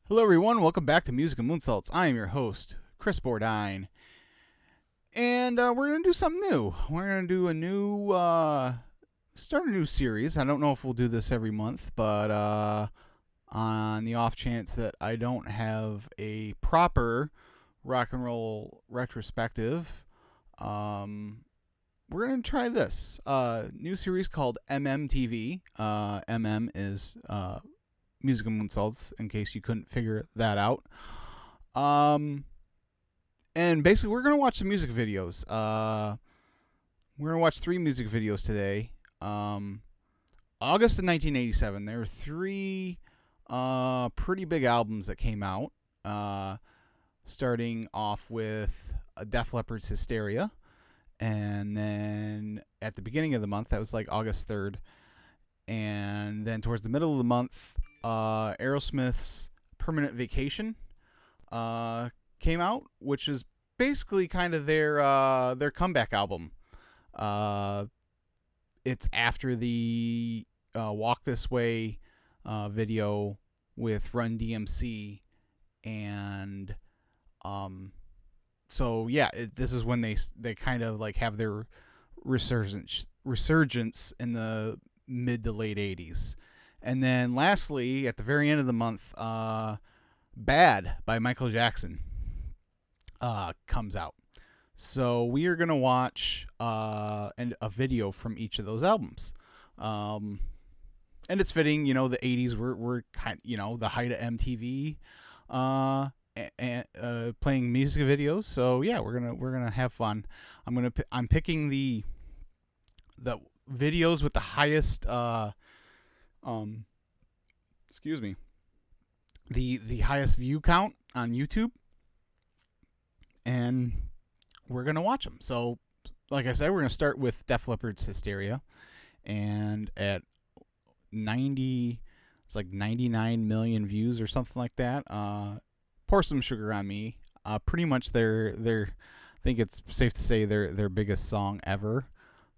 Hello, everyone. Welcome back to Music and Moonsaults. I am your host, Chris Bordine, and we're gonna do something new. We're gonna do start a new series. I don't know if we'll do this every month, but on the off chance that I don't have a proper rock and roll retrospective, we're gonna try this new series called MMTV. MM is Music and Moonsaults, in case you couldn't figure that out. And basically, we're gonna watch some music videos. We're gonna watch 3 music videos today. August of 1987. There were 3 pretty big albums that came out. Starting off with Def Leppard's Hysteria, and then at the beginning of the month, that was like August 3rd, and then towards the middle of the month, Aerosmith's Permanent Vacation came out, which is basically kind of their comeback album. It's after the Walk This Way video with Run DMC, and so yeah, this is when they kind of like have their resurgence in the mid to late 80s. And then lastly, at the very end of the month, Bad by Michael Jackson comes out. So we are going to watch a video from each of those albums. And it's fitting, the 80s were kind of, the height of MTV and playing music videos. So yeah, we're going to have fun. I'm picking the videos with the highest excuse me, the highest view count on YouTube, and we're gonna watch them. So, like I said, we're gonna start with Def Leppard's Hysteria, and at it's like 99 million views or something like that. Pour Some Sugar on Me. Pretty much their I think it's safe to say their biggest song ever.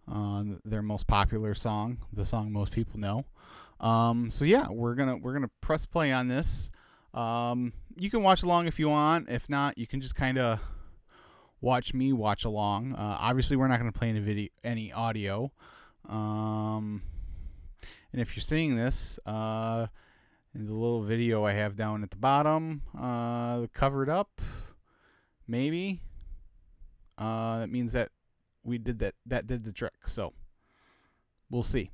Their most popular song, the song most people know. So yeah, we're gonna press play on this. You can watch along if you want. If not, you can just kind of watch me watch along. Obviously, we're not gonna play any audio. And if you're seeing this, the little video I have down at the bottom, covered up, maybe. That means that we did that. That did the trick. So we'll see.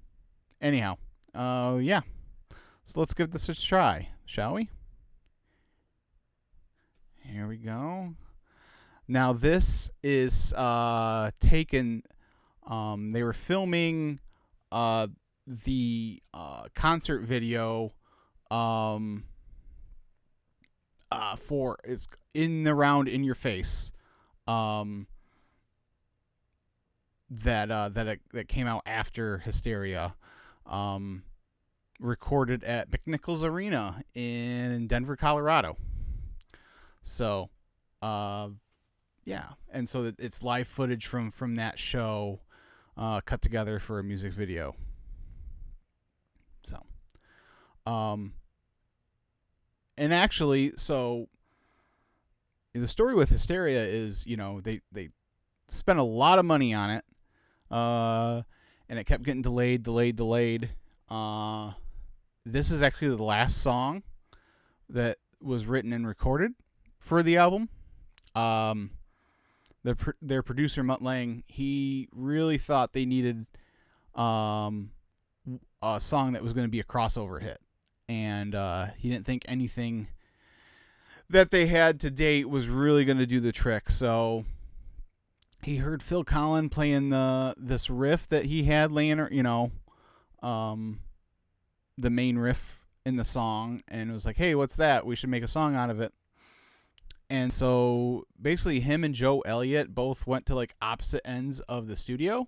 Anyhow. Yeah. So let's give this a try, shall we? Here we go. Now this is taken. They were filming the concert video for it's in the round in your face that came out after Hysteria. Recorded at McNichols Arena in Denver, Colorado. So, yeah, and so it's live footage from that show, cut together for a music video. So, and actually, so the story with Hysteria is, they spent a lot of money on it, and it kept getting delayed. This is actually the last song that was written and recorded for the album. Their producer, Mutt Lange, he really thought they needed a song that was going to be a crossover hit. And he didn't think anything that they had to date was really going to do the trick. So he heard Phil Collins playing this riff that he had laying, the main riff in the song, and it was like, hey, what's that? We should make a song out of it. And so basically him and Joe Elliott both went to like opposite ends of the studio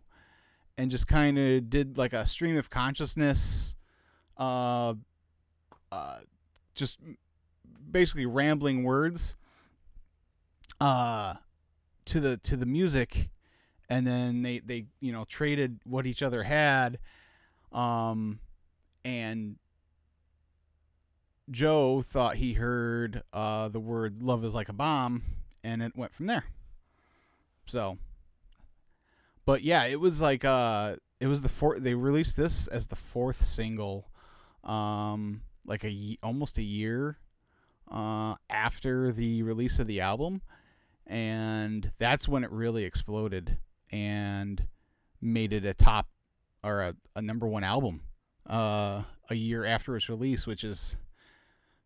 and just kind of did like a stream of consciousness, just basically rambling words to the music, and then they traded what each other had, and Joe thought he heard the word "love is like a bomb," and it went from there. So, but yeah, it was like it was the fourth. They released this as the fourth single, like almost a year after the release of the album, and that's when it really exploded and made it a top or a number one album a year after its release, which is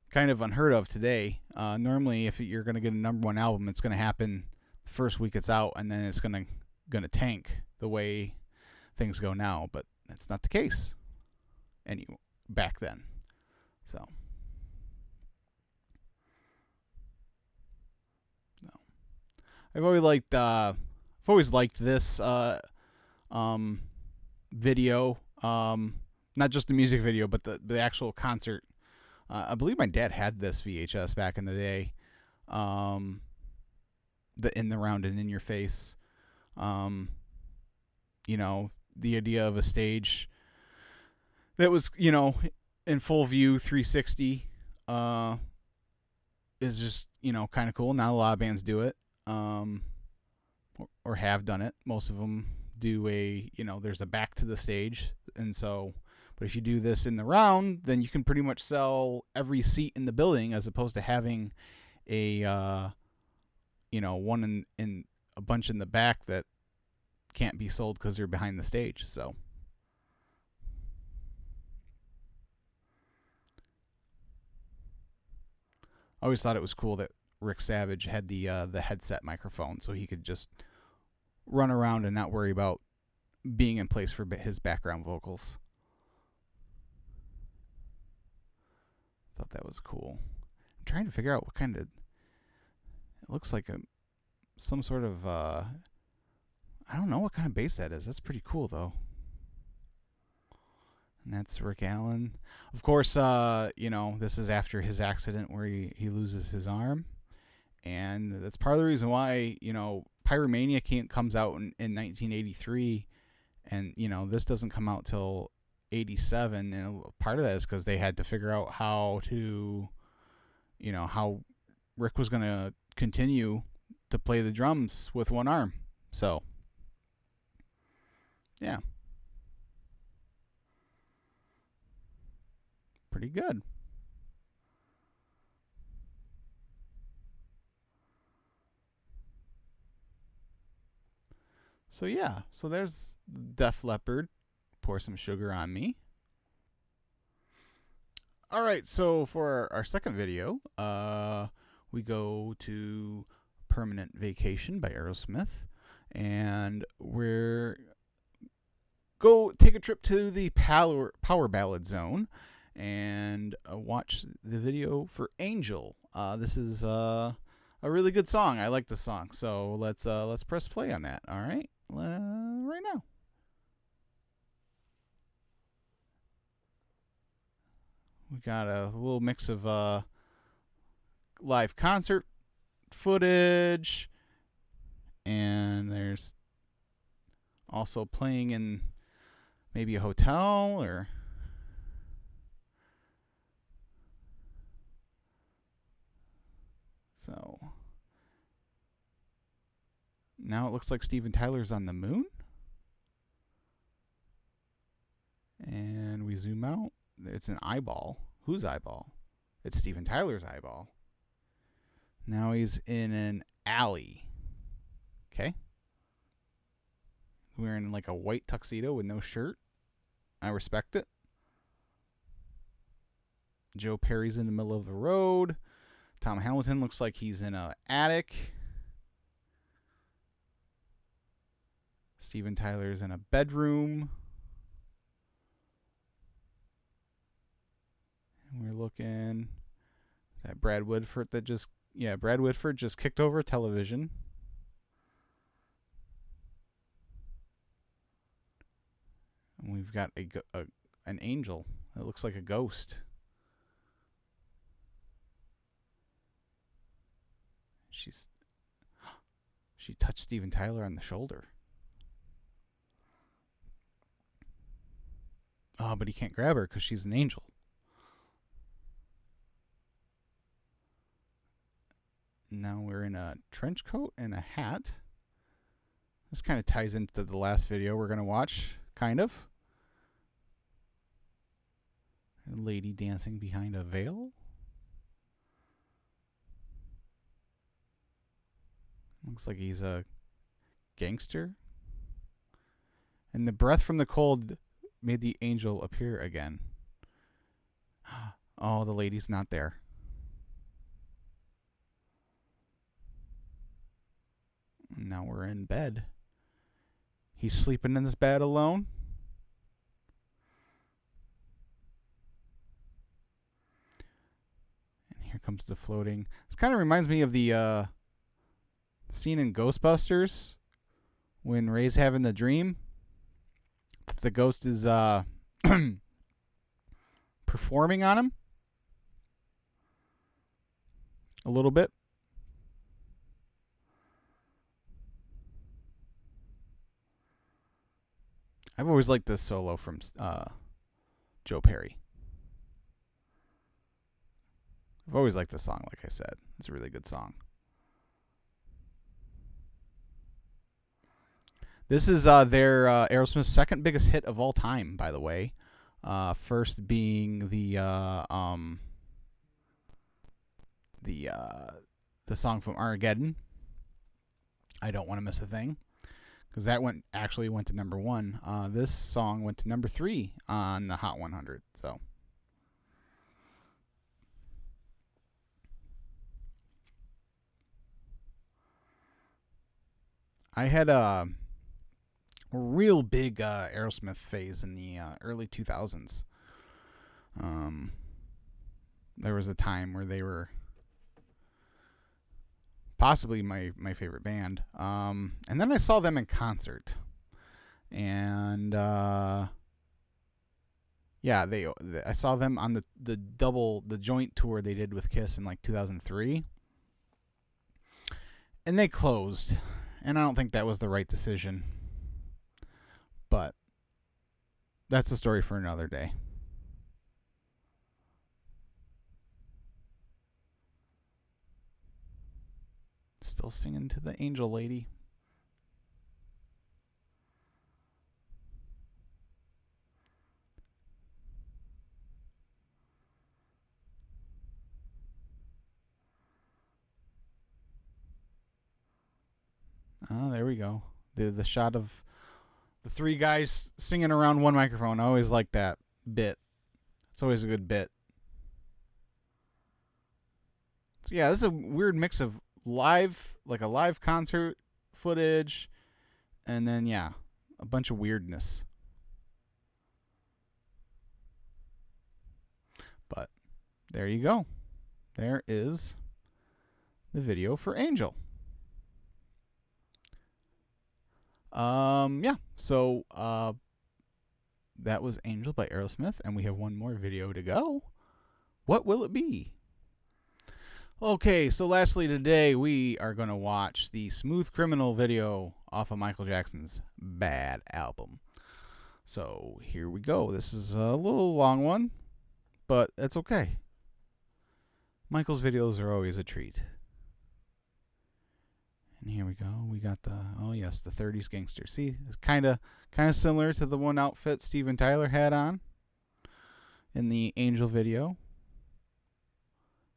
kind of unheard of today. Normally, if you're going to get a number one album, it's going to happen the first week it's out, and then it's going to tank the way things go now. But that's not the case back then. So no, I've always liked this video. Not just the music video, but the actual concert. I believe my dad had this VHS back in the day. The In the Round and In Your Face. The idea of a stage that was, in full view 360 is just, kind of cool. Not a lot of bands do it, or have done it. Most of them do there's a back to the stage. And so, but if you do this in the round, then you can pretty much sell every seat in the building as opposed to having a, one in a bunch in the back that can't be sold because they're behind the stage. So I always thought it was cool that Rick Savage had the headset microphone, so he could just run around and not worry about being in place for his background vocals. Thought that was cool. I'm trying to figure out what kind of. It looks like some sort of. I don't know what kind of bass that is. That's pretty cool though. And that's Rick Allen. Of course, this is after his accident where he loses his arm. And that's part of the reason why, Pyromania comes out in 1983. And, this doesn't come out till 87. And part of that is because they had to figure out how Rick was going to continue to play the drums with one arm. So, yeah. Pretty good. So yeah, so there's Def Leppard, Pour Some Sugar on Me. All right, so for our second video, we go to Permanent Vacation by Aerosmith, and we're go take a trip to the power ballad zone and watch the video for Angel. This is a really good song. I like the song, so let's press play on that. All right, right now. We got a little mix of live concert footage, and there's also playing in maybe a hotel or. So now it looks like Steven Tyler's on the moon. And we zoom out. It's an eyeball. Whose eyeball? It's Steven Tyler's eyeball. Now he's in an alley. Okay. Wearing like a white tuxedo with no shirt. I respect it. Joe Perry's in the middle of the road. Tom Hamilton looks like he's in an attic. Steven Tyler's in a bedroom. And we're looking at Brad Whitford Brad Whitford just kicked over a television. And we've got an angel that looks like a ghost. She touched Steven Tyler on the shoulder. Oh, but he can't grab her because she's an angel. Now we're in a trench coat and a hat. This kind of ties into the last video we're going to watch, kind of. A lady dancing behind a veil. Looks like he's a gangster. And the breath from the cold made the angel appear again. Oh, the lady's not there. And now we're in bed. He's sleeping in this bed alone. And here comes the floating. This kind of reminds me of the scene in Ghostbusters when Ray's having the dream. The ghost is performing on him a little bit. I've always liked this solo from Joe Perry. I've always liked this song, like I said. It's a really good song. This is their Aerosmith's second biggest hit of all time, by the way. First being the song from Armageddon, I Don't Want to Miss a Thing, because that actually went to number 1. This song went to number 3 on the Hot 100. So I had a real big Aerosmith phase in the early 2000s. There was a time where they were possibly my favorite band. And then I saw them in concert. And I saw them on the joint tour they did with Kiss in like 2003. And they closed. And I don't think that was the right decision. But that's a story for another day. Still singing to the angel lady. Oh, there we go. The shot of the 3 guys singing around one microphone. I always like that bit. It's always a good bit. So yeah, this is a weird mix of like a live concert footage, and then a bunch of weirdness. But there you go. There is the video for Angel. So that was Angel by Aerosmith, and we have one more video to go. What will it be? Okay, so lastly today we are going to watch the Smooth Criminal video off of Michael Jackson's Bad album. So here we go. This is a little long one, but it's okay. Michael's videos are always a treat. And here we go. We got the 30s gangster. See, it's kind of similar to the one outfit Steven Tyler had on in the Angel video.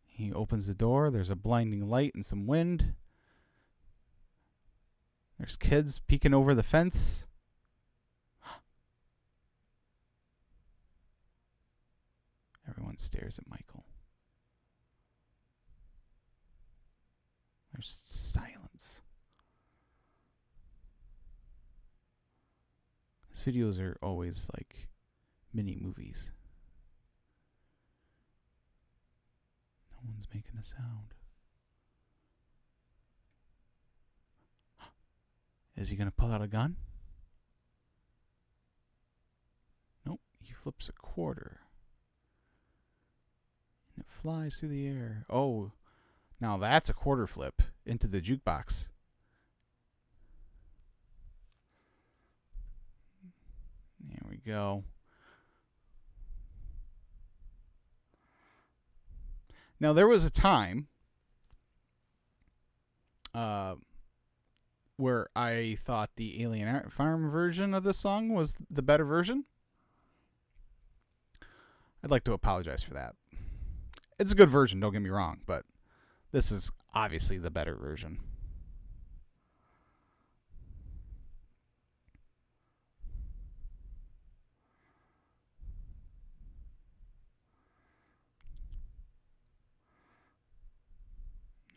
He opens the door. There's a blinding light and some wind. There's kids peeking over the fence. Everyone stares at Michael. There's silence. His videos are always like mini movies. No one's making a sound. Is he going to pull out a gun? Nope. He flips a quarter. And it flies through the air. Oh, now that's a quarter flip into the jukebox. There we go. Now there was a time Uh, where I thought the Alien Ant Farm version of the song was the better version. I'd like to apologize for that. It's a good version, don't get me wrong, but this is obviously the better version.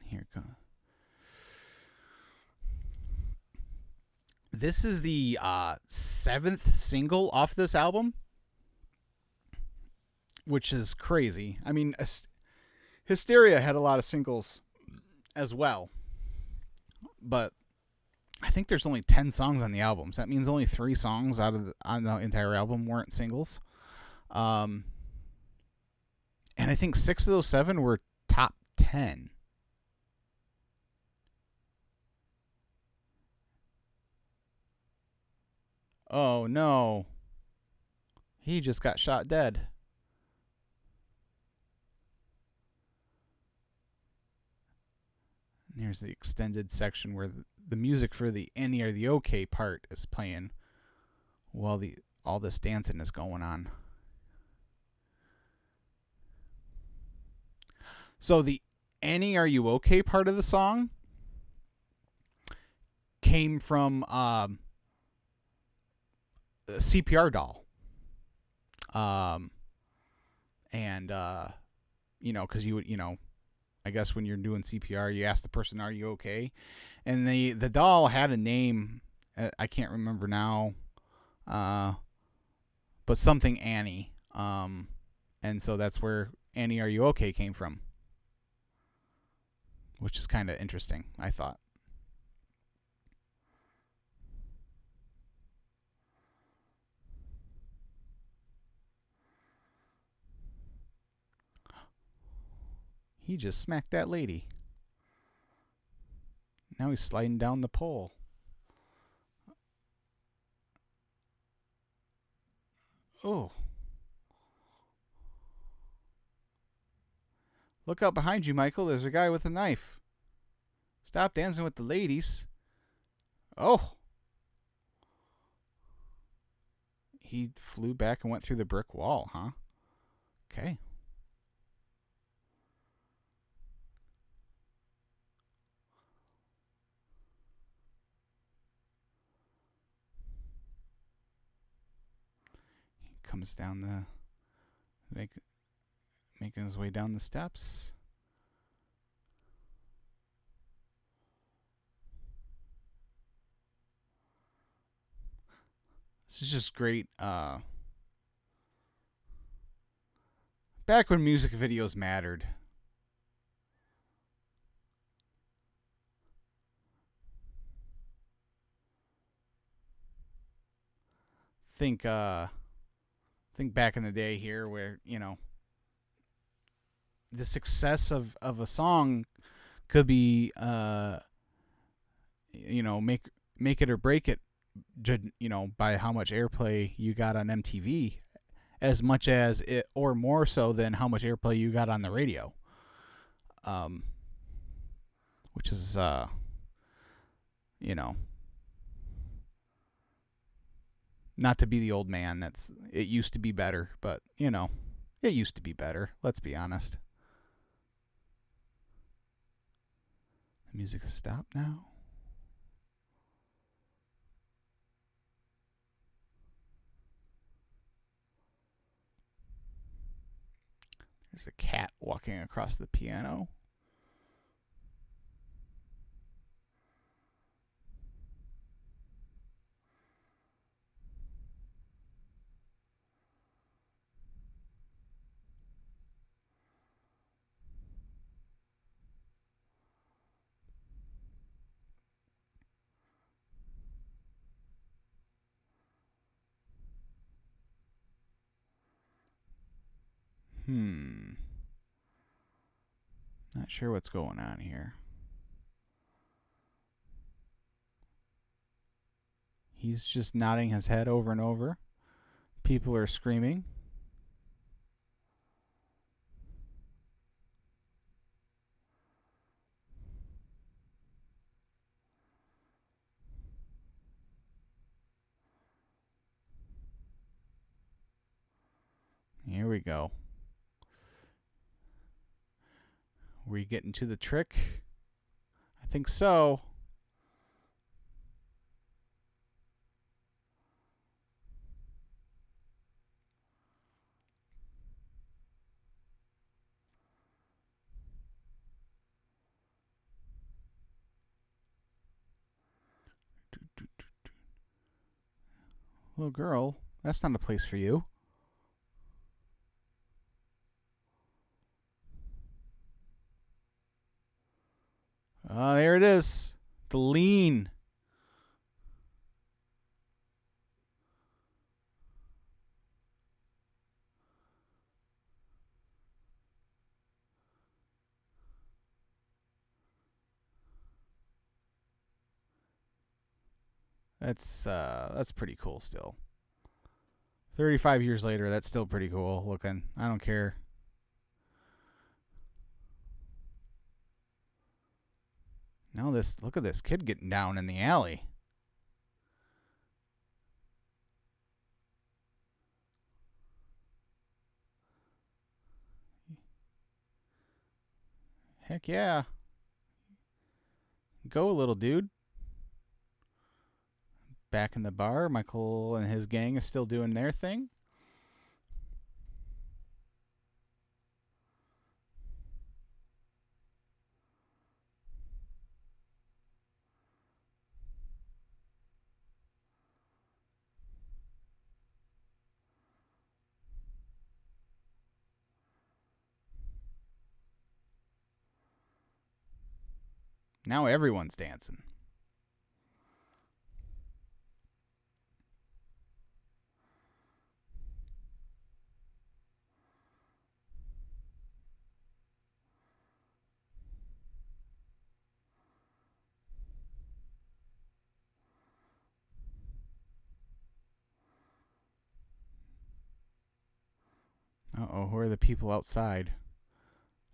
Here it comes. This is the seventh single off this album, which is crazy. I mean, Hysteria had a lot of singles as well, but I think there's only 10 songs on the album. So that means only 3 songs on the entire album weren't singles. And I think 6 of those 7 were top 10. Oh no. He just got shot dead. And here's the extended section where the music for the Any or the OK part is playing while all this dancing is going on. So the Any Are You Okay part of the song came from CPR doll. And because you would, I guess when you're doing CPR, you ask the person, "Are you okay?" And the doll had a name. I can't remember now, but something Annie. And so that's where Annie, Are You Okay came from, which is kind of interesting, I thought. He just smacked that lady. Now he's sliding down the pole. Oh. Look out behind you, Michael. There's a guy with a knife. Stop dancing with the ladies. Oh. He flew back and went through the brick wall, huh? Okay. He comes down making his way down the steps. This is just great. Back when music videos mattered. Think back in the day here where, the success of a song could be make it or break it, by how much airplay you got on MTV, as much as it, or more so than how much airplay you got on the radio. Which is not to be the old man. It used to be better, but it used to be better. Let's be honest. The music has stopped now. There's a cat walking across the piano. Not sure what's going on here. He's just nodding his head over and over. People are screaming. we go. We getting to the trick? I think so. Little girl, that's not a place for you. Oh, there it is. The lean. That's pretty cool still. 35 years later, that's still pretty cool looking. I don't care. Now look at this kid getting down in the alley. Heck yeah. Go, little dude. Back in the bar, Michael and his gang is still doing their thing. Now everyone's dancing. Uh-oh, who are the people outside?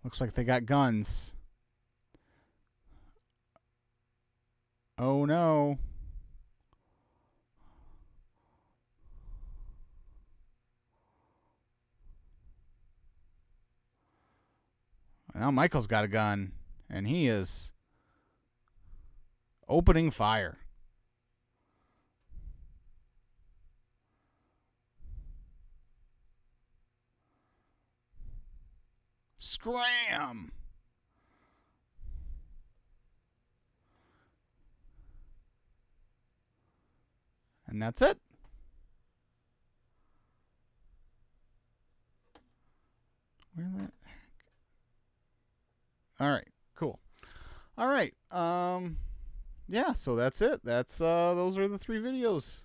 Looks like they got guns. Oh no. Now Michael's got a gun, and he is opening fire. Scram! And that's it. Where the heck? All right, cool. All right, yeah, so that's it. That's those are the 3 videos.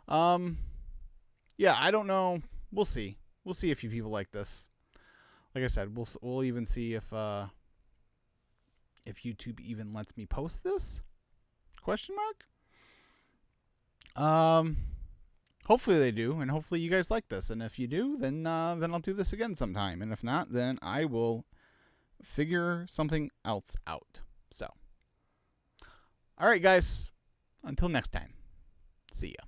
Yeah, I don't know. We'll see. We'll see if you people like this. Like I said, we'll even see if YouTube even lets me post this? Question mark? Hopefully they do, and hopefully you guys like this. And if you do, then I'll do this again sometime. And if not, then I will figure something else out. So, all right, guys. Until next time. See ya.